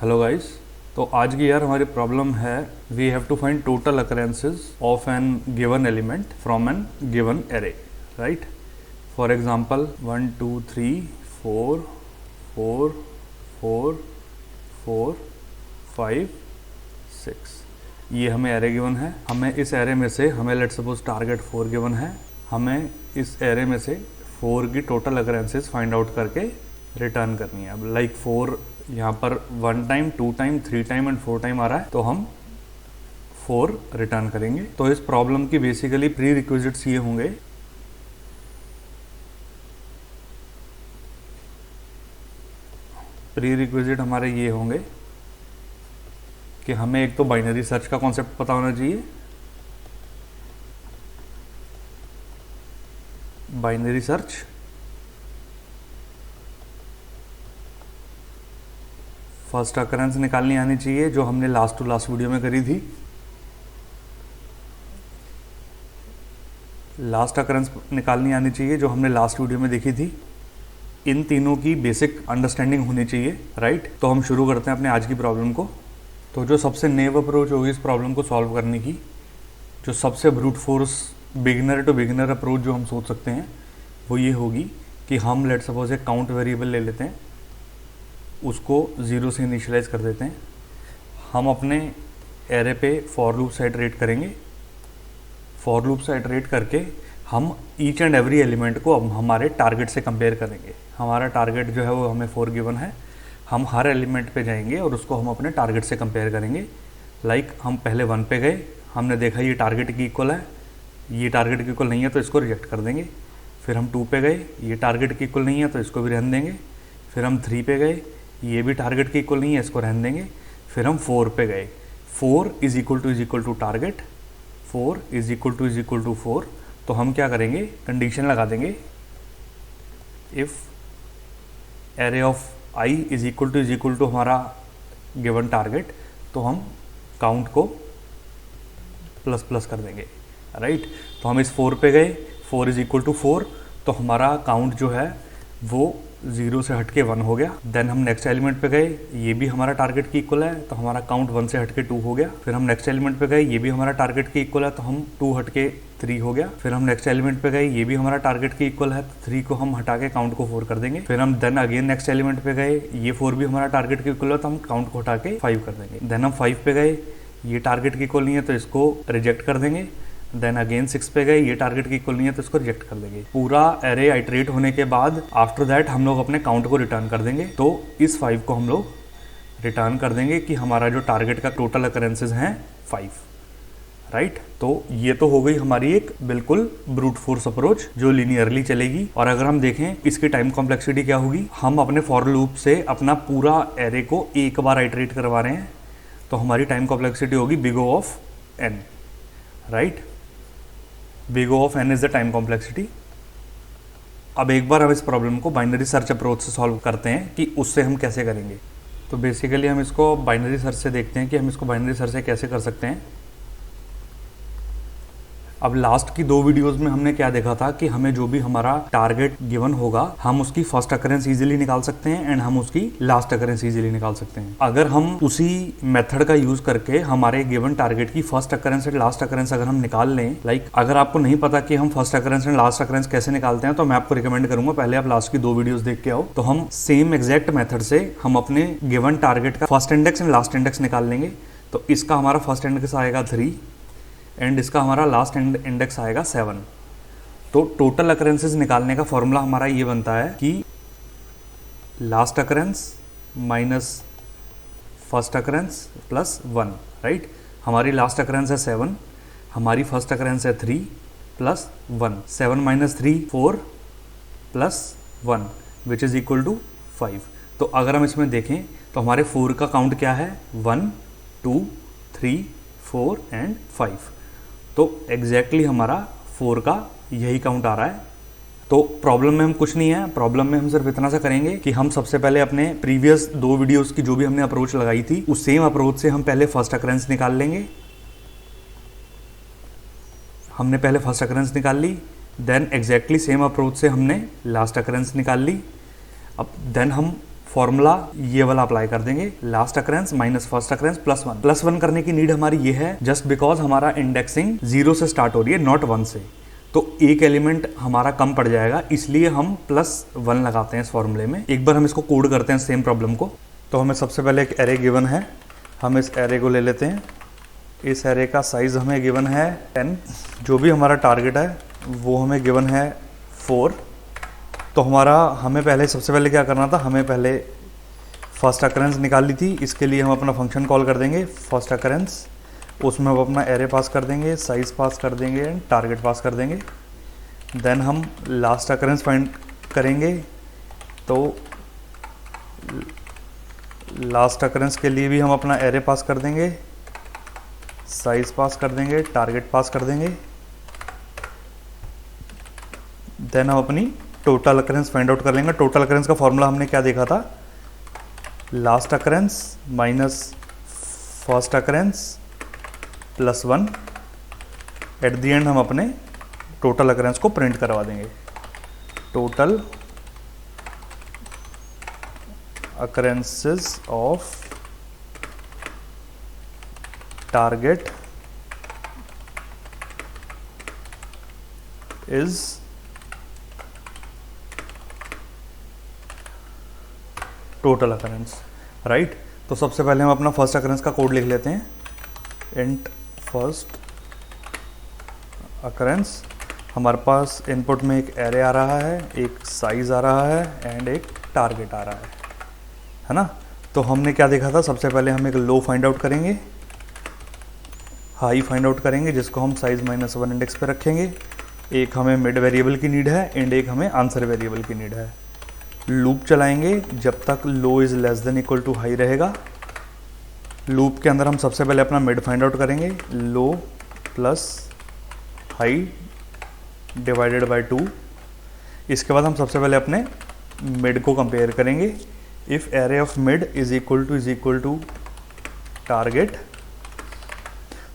Hello guys. तो आज की हमारी प्रॉब्लम है we have to find total occurrences of an given element from an given array, right. For example 1 2 3 4 4 4 4 5 6 ये हमें एरे गिवन है। हमें इस एरे में से लेट सपोज टारगेट 4 गिवन है। हमें इस एरे में से 4 की टोटल अकरेंसेस फाइंड आउट करके रिटर्न करनी है। अब लाइक 4 यहाँ पर 1 time 2 time 3 time and 4 time आ रहा है, तो हम 4 रिटर्न करेंगे। तो इस प्रॉब्लम की बेसिकली प्री रिक्विजिट्स ये होंगे। प्री रिक्विजिट हमारे ये होंगे कि हमें एक तो बाइनरी सर्च का कॉन्सेप्ट पता होना चाहिए। बाइनरी सर्च, फर्स्ट अकरेंस निकालनी आनी चाहिए जो हमने लास्ट टू लास्ट वीडियो में करी थी। लास्ट अकरेंस निकालनी आनी चाहिए जो हमने लास्ट वीडियो में देखी थी। इन तीनों की बेसिक अंडरस्टैंडिंग होनी चाहिए, राइट। तो हम शुरू करते हैं अपने आज की प्रॉब्लम को। तो जो सबसे नेव अप्रोच होगी इस प्रॉब्लम को सॉल्व करने की, जो सबसे brute force beginner to beginner approach जो हम सोच सकते हैं वो ये होगी कि हम लेट सपोज एक काउंट वेरिएबल ले लेते हैं, उसको 0 से इनिशियलाइज कर देते हैं। हम अपने एरे पे फॉर लूप से इटरेट करेंगे। फॉर लूप से इटरेट करके हम ईच एंड एवरी एलिमेंट को अब हमारे टारगेट से कंपेयर करेंगे। हमारा टारगेट जो है वो हमें 4 गिवन है। हम हर एलिमेंट पे जाएंगे और उसको हम अपने टारगेट से कंपेयर करेंगे। लाइक हम पहले 1 पे गए, हमने देखा ये टारगेट की इक्वल है, ये टारगेट की इक्वल नहीं है तो इसको रिजेक्ट कर देंगे। फिर हम 2 पे गए, ये टारगेट की इक्वल नहीं है तो इसको भी रहने देंगे। फिर हम 3 पे गए, ये भी टारगेट की इक्वल नहीं है, इसको रहने देंगे। फिर हम 4 पे गए, 4 is equal to target, 4 is equal to 4। तो हम क्या करेंगे, कंडीशन लगा देंगे, if array of I is equal to हमारा गिवन टारगेट, तो हम काउंट को प्लस प्लस कर देंगे, राइट। तो हम इस 4 पे गए, 4 इज इक्वल टू 4, तो हमारा काउंट जो है वो 0 से हट के 1 हो गया। देन हम नेक्स्ट एलिमेंट पे गए, ये भी हमारा टारगेट की इक्वल है, तो हमारा काउंट 1 से हट के 2 हो गया। फिर हम नेक्स्ट एलिमेंट पे गए, ये भी हमारा टारगेट की इक्वल है, तो हम 2 हट के 3 हो गया। फिर हम नेक्स्ट एलिमेंट पे गए, ये भी हमारा टारगेट की इक्वल है, तो 3 को हम हटा के काउंट को 4 कर देंगे। फिर हम देन अगेन नेक्स्ट एलिमेंट पे गए, ये 4 भी हमारा टारगेट की इक्वल है, तो हम काउंट को हटा के 5 कर देंगे। देन हम 5 पे गए, ये टारगेट की इक्वल नहीं है तो इसको रिजेक्ट कर देंगे। देन अगेन 6 पे गए, ये टारगेट की इक्वल नहीं है तो इसको रिजेक्ट कर देंगे। पूरा एरे आइटरेट होने के बाद आफ्टर दैट हम लोग अपने काउंट को रिटर्न कर देंगे। तो इस 5 को हम लोग रिटर्न कर देंगे कि हमारा जो टारगेट का टोटल अकरेंसेस हैं 5, राइट। तो ये तो हो गई हमारी एक बिल्कुल ब्रूट फोर्स अप्रोच जो लीनियरली चलेगी। और अगर हम देखें इसकी टाइम कॉम्प्लेक्सिटी क्या होगी, हम अपने फॉर लूप से अपना पूरा एरे को एक बार आइटरेट करवा रहे हैं, तो हमारी टाइम कॉम्प्लेक्सिटी होगी big O of n, right. Big O of n is the time complexity. अब एक बार हम इस प्रॉब्लम को बाइनरी सर्च अप्रोच से सॉल्व करते हैं कि उससे हम कैसे करेंगे। तो बेसिकली हम इसको बाइनरी सर्च से देखते हैं कि हम इसको बाइनरी सर्च से कैसे कर सकते हैं। अब लास्ट की 2 वीडियोस में हमने क्या देखा था कि हमें जो भी हमारा टारगेट गिवन होगा हम उसकी फर्स्ट अकरेंस इजीली निकाल सकते हैं एंड हम उसकी लास्ट अकरेंस इजीली निकाल सकते हैं। अगर हम उसी मेथड का यूज करके हमारे गिवन टारगेट की first occurrence and last occurrence अगर हम निकाल लें, लाइक अगर आपको नहीं पता कि हम first occurrence and last occurrence कैसे निकालते हैं, तो मैं आपको रिकमेंड करूंगा पहले आप लास्ट की 2 वीडियोस देख के आओ। तो हम सेम एग्जैक्ट मेथड से हम अपने गिवन टारगेट का first index and last index निकाल लेंगे। तो इसका हमारा फर्स्ट इंडेक्स आएगा 3 एंड इसका हमारा लास्ट इंडेक्स आएगा 7। तो टोटल अकरेंसेस निकालने का फॉर्मूला हमारा ये बनता है कि last occurrence minus first occurrence plus 1, right. हमारी लास्ट अकरेंस है 7, हमारी फर्स्ट अकरेंस है 3 plus 1। 7 minus 3 4 plus 1 which is equal to 5। तो अगर हम इसमें देखें तो हमारे 4 का काउंट क्या है, 1 2 3 4 एंड 5। तो एग्जैक्टली हमारा 4 का यही काउंट आ रहा है। तो प्रॉब्लम में हम कुछ नहीं है, प्रॉब्लम में हम सिर्फ इतना सा करेंगे कि हम सबसे पहले अपने प्रीवियस 2 वीडियोस की जो भी हमने अप्रोच लगाई थी उस सेम अप्रोच से हम पहले फर्स्ट अकरेंस निकाल लेंगे। हमने पहले फर्स्ट अकरेंस निकाल ली, देन एग्जैक्टली सेम अप्रोच से हमने लास्ट अकरेंस निकाल ली। अब देन हम फॉर्मूला ये वाला अप्लाई कर देंगे, last occurrence minus first occurrence plus one करने की नीड हमारी ये है जस्ट बिकॉज हमारा इंडेक्सिंग 0 से स्टार्ट हो रही है, नॉट 1 से, तो एक एलिमेंट हमारा कम पड़ जाएगा, इसलिए हम +1 लगाते हैं इस फॉर्मूले में। एक बार हम इसको कोड करते हैं सेम प्रॉब्लम को। तो हमें सबसे पहले एक एरे गिवन है, हम इस एरे को ले लेते हैं। इस एरे का साइज़ हमें गिवन है 10, जो भी हमारा टारगेट है वो हमें गिवन है 4। तो हमें पहले सबसे पहले क्या करना था, हमें पहले फर्स्ट अकरेंस निकालनी थी। इसके लिए हम अपना फंक्शन कॉल कर देंगे फर्स्ट अकरेंस, उसमें हम अपना एरे पास कर देंगे, साइज़ पास कर देंगे एंड टारगेट पास कर देंगे। देन हम लास्ट अकरेंस फाइंड करेंगे, तो लास्ट अकरेंस के लिए भी हम अपना एरे पास कर देंगे, साइज़ पास कर देंगे, टारगेट पास कर देंगे। देन हम अपनी टोटल अकरेंस फाइंड आउट कर लेंगे। टोटल अकरेंस का फॉर्मूला हमने क्या देखा था, last occurrence minus first occurrence +1। At the end हम अपने टोटल अकरेंस को प्रिंट करवा देंगे, total occurrences of target is total occurrence, right. तो सबसे पहले हम अपना फर्स्ट अकरेंस का कोड लिख लेते हैं, इंट फर्स्ट अकरेंस। हमारे पास इनपुट में एक एरे आ रहा है, एक साइज़ आ रहा है एंड एक टारगेट आ रहा है ना। तो हमने क्या देखा था, सबसे पहले हम एक लो फाइंड आउट करेंगे, हाई फाइंड आउट करेंगे, जिसको हम साइज़ -1 इंडेक्स पे रखेंगे। एक हमें मिड वेरिएबल की नीड है एंड एक हमें आंसर वेरिएबल की नीड है। लूप चलाएंगे जब तक low is less than equal to high रहेगा। लूप के अंदर हम सबसे पहले अपना मिड फाइंड आउट करेंगे, लो प्लस हाई डिवाइडेड बाय 2। इसके बाद हम सबसे पहले अपने मिड को कंपेयर करेंगे। If array of mid is equal to target,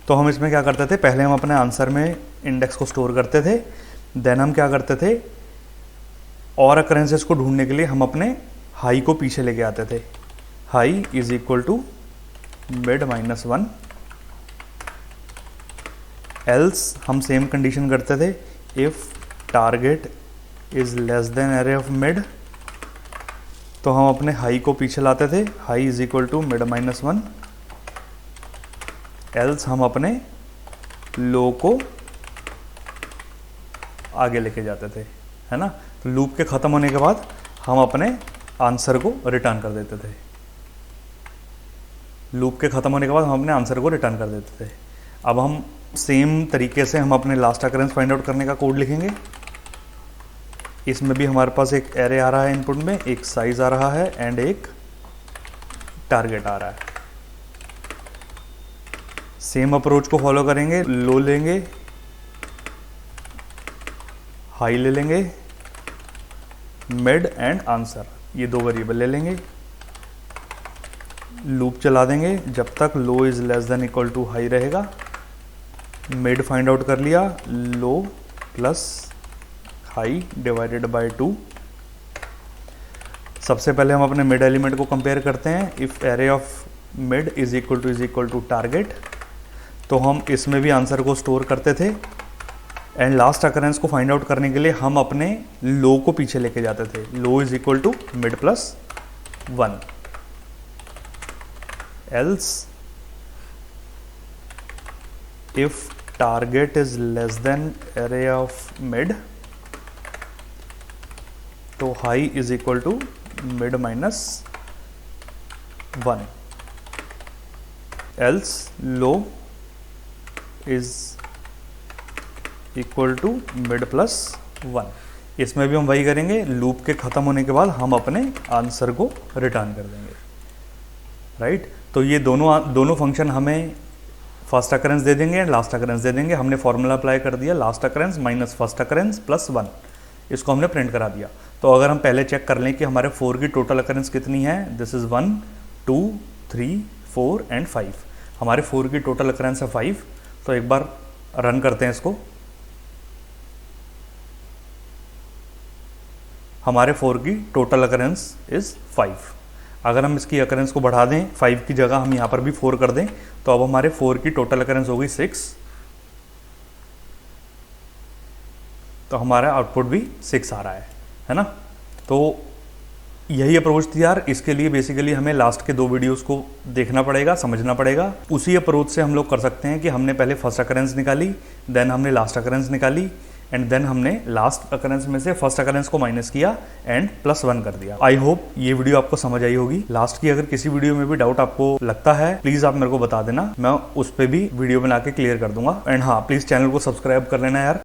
तो हम इसमें क्या करते थे, पहले हम अपने आंसर में इंडेक्स को स्टोर करते थे। देन हम क्या करते थे, और अकरेंसेस को ढूंढने के लिए हम अपने हाई को पीछे लेके आते थे। High is equal to mid -1। Else हम सेम कंडीशन करते थे, if target is less than array of mid, तो हम अपने हाई को पीछे लाते थे, high is equal to mid -1। Else हम अपने लो को आगे लेके जाते थे, है ना। तो लूप के ख़त्म होने के बाद हम अपने आंसर को रिटर्न कर देते थे। लूप के ख़त्म होने के बाद हम अपने आंसर को रिटर्न कर देते थे। अब हम सेम तरीके से हम अपने लास्ट अकरेंस फाइंड आउट करने का कोड लिखेंगे। इसमें भी हमारे पास एक एरे आ रहा है इनपुट में, एक साइज़ आ रहा है एंड एक टारगेट आ रहा है। सेम अप्रोच को फॉलो करेंगे, लो लेंगे, हाई ले लेंगे, मिड एंड आंसर, ये 2 वेरिएबल ले लेंगे। लूप चला देंगे जब तक low is less than equal to high रहेगा। मिड फाइंड आउट कर लिया, low plus high divided by 2। सबसे पहले हम अपने मिड एलिमेंट को कंपेयर करते हैं। If array of mid is equal to target, तो हम इसमें भी आंसर को स्टोर करते थे एंड लास्ट अकरेंस को फाइंड आउट करने के लिए हम अपने लो को पीछे लेके जाते थे। Low is equal to mid plus 1। Else if target is less than array of mid, तो high is equal to mid -1। Else low is equal to mid plus 1। इसमें भी हम वही करेंगे, लूप के ख़त्म होने के बाद हम अपने आंसर को रिटर्न कर देंगे, राइट। तो ये दोनों फंक्शन हमें फर्स्ट अकरेंस दे देंगे एंड लास्ट अकरेंस दे देंगे। हमने फॉर्मूला अप्लाई कर दिया, last occurrence minus first occurrence +1, इसको हमने प्रिंट करा दिया। तो अगर हम पहले चेक कर लें कि हमारे 4 की टोटल अकरेंस कितनी है, दिस इज़ 1 2 3 4 एंड 5। हमारे 4 की टोटल अकरेंस है 5। तो एक बार रन करते हैं इसको। हमारे 4 की टोटल अकरेंस इज 5। अगर हम इसकी अकरेंस को बढ़ा दें 5 की जगह हम यहाँ पर भी 4 कर दें तो अब हमारे 4 की टोटल अकरेंस हो गई 6, तो हमारा आउटपुट भी 6 आ रहा है ना। तो यही अप्रोच थी यार। इसके लिए बेसिकली हमें लास्ट के 2 वीडियोस को देखना पड़ेगा, समझना पड़ेगा। उसी अप्रोच से हम लोग कर सकते हैं कि हमने पहले फर्स्ट अकरेंस निकाली, देन हमने लास्ट अकरेंस निकाली, एंड देन हमने लास्ट अकरेंस में से फर्स्ट अकरेंस को माइनस किया एंड +1 कर दिया। आई होप ये वीडियो आपको समझ आई होगी। लास्ट की अगर किसी वीडियो में भी डाउट आपको लगता है प्लीज आप मेरे को बता देना, मैं उस पर भी वीडियो बना के क्लियर कर दूंगा। एंड हाँ, प्लीज चैनल को सब्सक्राइब कर लेना यार।